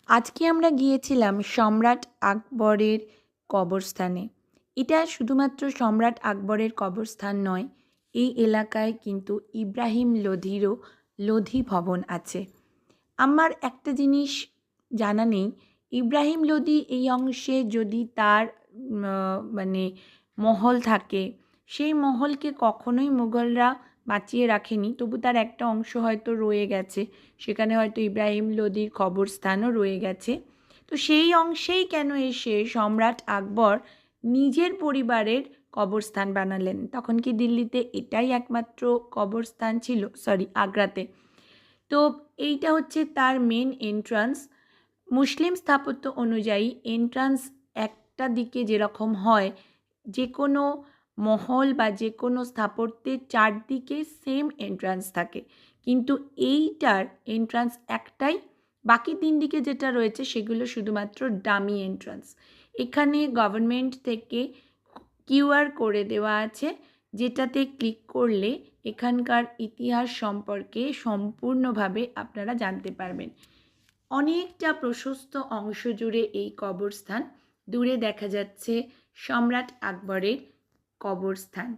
আজকে আমরা গিয়েছিলাম সম্রাট আকবরের কবরস্থানে। এটা শুধুমাত্র সম্রাট আকবরের কবরস্থান নয়, এই এলাকায় কিন্তু ইব্রাহিম লোধিরও লোধি ভবন আছে। আমার একটা জিনিস জানা নেই, ইব্রাহিম লোধি এই অংশে যদি তার মানে মহল থাকে, সেই মহলকে কখনোই মুঘলরা বাঁচিয়ে রাখেনি, তবু তার একটা অংশ হয়তো রয়ে গেছে। সেখানে হয়তো ইব্রাহিম লোধির কবরস্থানও রয়ে গেছে। তো সেই অংশেই কেন এসে সম্রাট আকবর নিজের পরিবারের কবরস্থান বানালেন? তখন কি দিল্লিতে এটাই একমাত্র কবরস্থান ছিল? সরি, আগ্রাতে। তো এইটা হচ্ছে তার মেন এন্ট্রান্স। মুসলিম স্থাপত্য অনুযায়ী এন্ট্রান্স একটা দিকে যেরকম হয়, যে কোনো মহল বা যে কোনো স্থাপত্যের চারদিকে সেম এন্ট্রান্স থাকে, কিন্তু এইটার এন্ট্রান্স একটাই। বাকি তিন দিকে যেটা রয়েছে সেগুলো শুধুমাত্র ডামি এন্ট্রান্স। এখানে গভর্নমেন্ট থেকে কিউআর করে দেওয়া আছে, যেটাতে ক্লিক করলে এখানকার ইতিহাস সম্পর্কে সম্পূর্ণভাবে আপনারা জানতে পারবেন। অনেকটা প্রশস্ত অংশ জুড়ে এই কবরস্থান। দূরে দেখা যাচ্ছে সম্রাট আকবরের কবরস্থান।